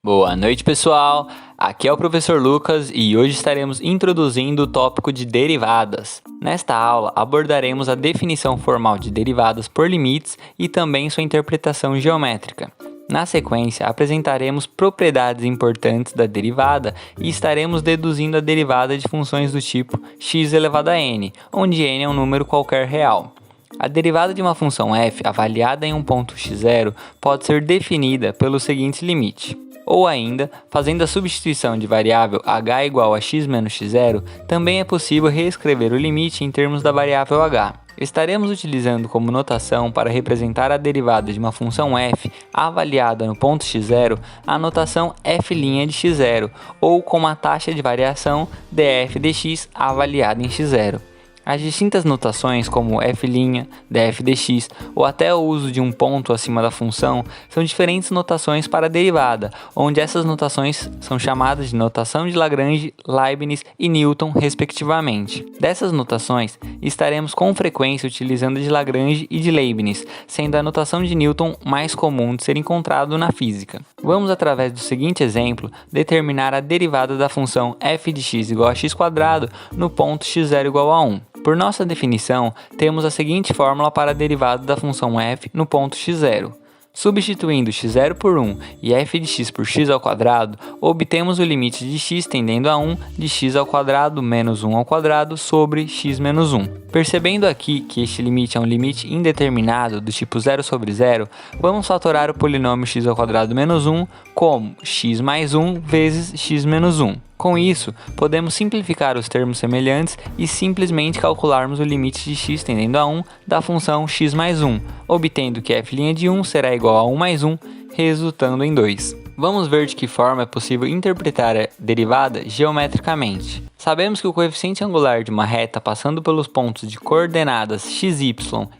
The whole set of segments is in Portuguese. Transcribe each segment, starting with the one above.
Boa noite, pessoal! Aqui é o professor Lucas e hoje estaremos introduzindo o tópico de derivadas. Nesta aula, abordaremos a definição formal de derivadas por limites e também sua interpretação geométrica. Na sequência, apresentaremos propriedades importantes da derivada e estaremos deduzindo a derivada de funções do tipo x elevado a n, onde n é um número qualquer real. A derivada de uma função f avaliada em um ponto x0 pode ser definida pelo seguinte limite. Ou ainda, fazendo a substituição de variável h igual a x menos x0, também é possível reescrever o limite em termos da variável h. Estaremos utilizando como notação para representar a derivada de uma função f avaliada no ponto x0 a notação f' de x0, ou como a taxa de variação df dx avaliada em x0. As distintas notações, como f', df dx ou até o uso de um ponto acima da função, são diferentes notações para a derivada, onde essas notações são chamadas de notação de Lagrange, Leibniz e Newton, respectivamente. Dessas notações, estaremos com frequência utilizando de Lagrange e de Leibniz, sendo a notação de Newton mais comum de ser encontrado na física. Vamos, através do seguinte exemplo, determinar a derivada da função f de x igual a x² no ponto x0 igual a 1. Por nossa definição, temos a seguinte fórmula para a derivada da função f no ponto x0. Substituindo x0 por 1 e f de x por x ao quadrado, obtemos o limite de x tendendo a 1 de x ao quadrado menos 1 ao quadrado sobre x menos 1. Percebendo aqui que este limite é um limite indeterminado do tipo 0 sobre 0, vamos fatorar o polinômio x ao quadrado menos 1 como x mais 1 vezes x menos 1. Com isso, podemos simplificar os termos semelhantes e simplesmente calcularmos o limite de x tendendo a 1 da função x mais 1, obtendo que f' de 1 será igual a 1 mais 1, resultando em 2. Vamos ver de que forma é possível interpretar a derivada geometricamente. Sabemos que o coeficiente angular de uma reta passando pelos pontos de coordenadas xy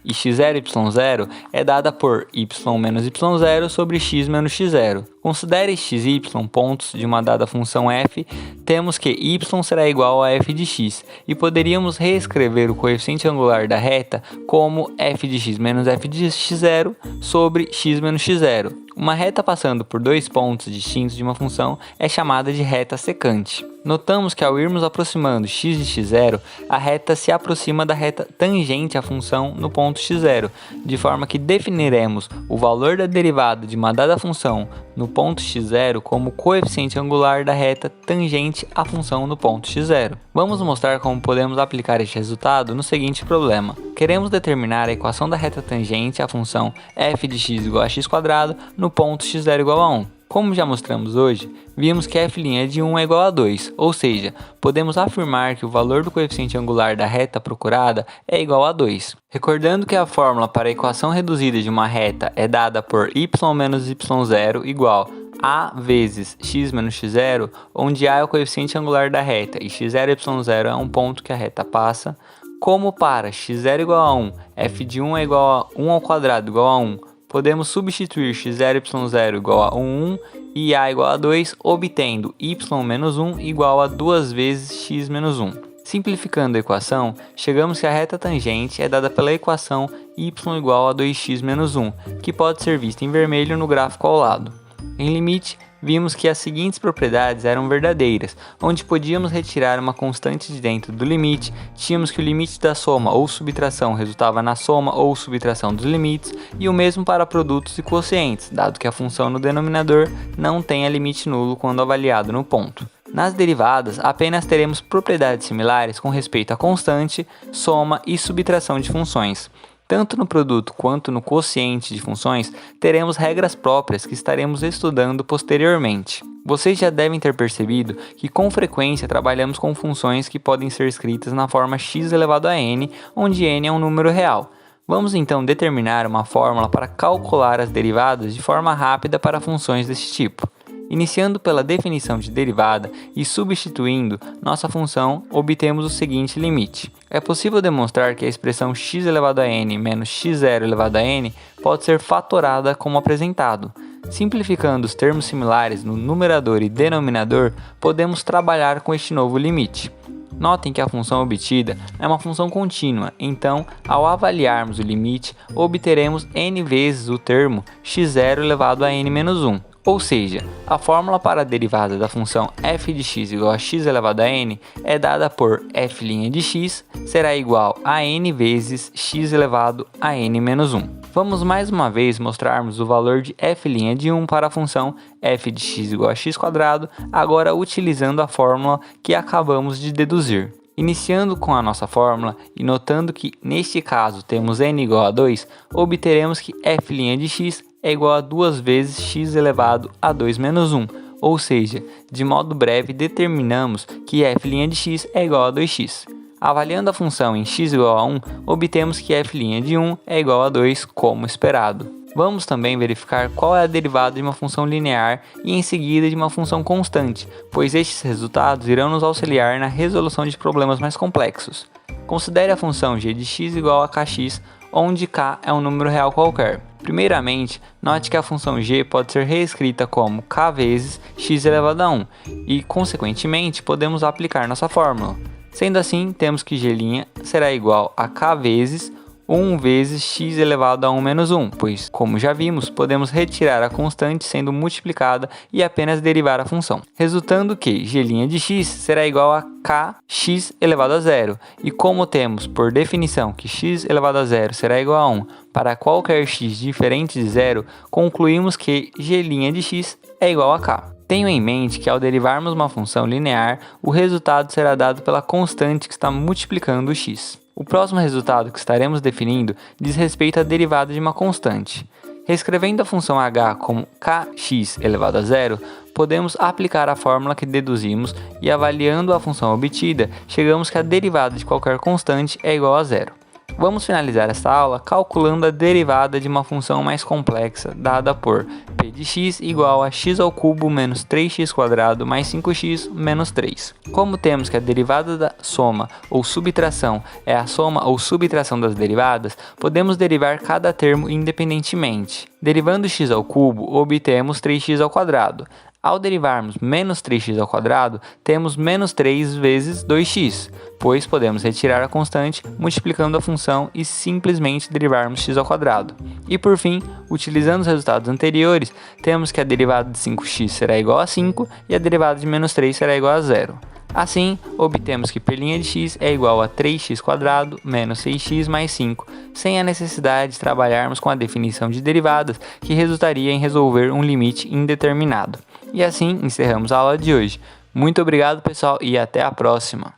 e x0y0 é dada por y menos y0 sobre x menos x0. Considere xy pontos de uma dada função f, temos que y será igual a f de x, e poderíamos reescrever o coeficiente angular da reta como f de x menos f de x0 sobre x menos x0. Uma reta passando por dois pontos distintos de uma função é chamada de reta secante. Notamos que ao irmos aproximando x de x0, a reta se aproxima da reta tangente à função no ponto x0, de forma que definiremos o valor da derivada de uma dada função no ponto x0 como coeficiente angular da reta tangente à função no ponto x0. Vamos mostrar como podemos aplicar este resultado no seguinte problema. Queremos determinar a equação da reta tangente à função f de x igual a x² no ponto x0 igual a 1. Como já mostramos hoje, vimos que f' de 1 é igual a 2, ou seja, podemos afirmar que o valor do coeficiente angular da reta procurada é igual a 2. Recordando que a fórmula para a equação reduzida de uma reta é dada por y menos y0 igual a vezes x menos x0, onde a é o coeficiente angular da reta e x0 e y0 é um ponto que a reta passa, como para x0 igual a 1, f de 1 é igual a 1 ao quadrado igual a 1, podemos substituir x0 e y0 igual a 1 e a igual a 2, obtendo y menos 1 igual a 2 vezes x menos 1. Simplificando a equação, chegamos que a reta tangente é dada pela equação y igual a 2x menos 1, que pode ser vista em vermelho no gráfico ao lado. Em limite, vimos que as seguintes propriedades eram verdadeiras, onde podíamos retirar uma constante de dentro do limite, tínhamos que o limite da soma ou subtração resultava na soma ou subtração dos limites, e o mesmo para produtos e quocientes, dado que a função no denominador não tenha limite nulo quando avaliado no ponto. Nas derivadas, apenas teremos propriedades similares com respeito à constante, soma e subtração de funções. Tanto no produto quanto no quociente de funções, teremos regras próprias que estaremos estudando posteriormente. Vocês já devem ter percebido que com frequência trabalhamos com funções que podem ser escritas na forma x elevado a n, onde n é um número real. Vamos então determinar uma fórmula para calcular as derivadas de forma rápida para funções desse tipo. Iniciando pela definição de derivada e substituindo nossa função, obtemos o seguinte limite. É possível demonstrar que a expressão x elevado a n menos x0 elevado a n pode ser fatorada como apresentado. Simplificando os termos similares no numerador e denominador, podemos trabalhar com este novo limite. Notem que a função obtida é uma função contínua, então, ao avaliarmos o limite, obteremos n vezes o termo x0 elevado a n menos 1. Ou seja, a fórmula para a derivada da função f de x igual a x elevado a n é dada por f' de x será igual a n vezes x elevado a n menos 1. Vamos mais uma vez mostrarmos o valor de f' de 1 para a função f de x igual a x², agora utilizando a fórmula que acabamos de deduzir. Iniciando com a nossa fórmula e notando que neste caso temos n igual a 2, obteremos que f' de x é igual a 2 vezes x elevado a 2 menos 1, ou seja, de modo breve determinamos que f' de x é igual a 2x. Avaliando a função em x igual a 1, obtemos que f' de 1 é igual a 2, como esperado. Vamos também verificar qual é a derivada de uma função linear e em seguida de uma função constante, pois estes resultados irão nos auxiliar na resolução de problemas mais complexos. Considere a função g de x igual a kx, onde k é um número real qualquer. Primeiramente, note que a função g pode ser reescrita como k vezes x elevado a 1 e, consequentemente, podemos aplicar nossa fórmula. Sendo assim, temos que g' será igual a k vezes 1 vezes x elevado a 1 menos 1, pois, como já vimos, podemos retirar a constante sendo multiplicada e apenas derivar a função, resultando que g' de x será igual a kx elevado a 0, e como temos por definição que x elevado a 0 será igual a 1 para qualquer x diferente de 0, concluímos que g' de x é igual a k. Tenho em mente que ao derivarmos uma função linear, o resultado será dado pela constante que está multiplicando o x. O próximo resultado que estaremos definindo diz respeito à derivada de uma constante. Reescrevendo a função h como kx elevado a 0, podemos aplicar a fórmula que deduzimos e avaliando a função obtida, chegamos que a derivada de qualquer constante é igual a 0. Vamos finalizar esta aula calculando a derivada de uma função mais complexa dada por p de x igual a x² menos 3x² mais 5x menos 3. Como temos que a derivada da soma ou subtração é a soma ou subtração das derivadas, podemos derivar cada termo independentemente. Derivando x², obtemos 3x². Ao derivarmos menos 3x², temos menos 3 vezes 2x, pois podemos retirar a constante multiplicando a função e simplesmente derivarmos x². E por fim, utilizando os resultados anteriores, temos que a derivada de 5x será igual a 5 e a derivada de menos 3 será igual a 0. Assim, obtemos que p' de x é igual a 3x² menos 6x mais 5, sem a necessidade de trabalharmos com a definição de derivadas, que resultaria em resolver um limite indeterminado. E assim encerramos a aula de hoje. Muito obrigado, pessoal, e até a próxima!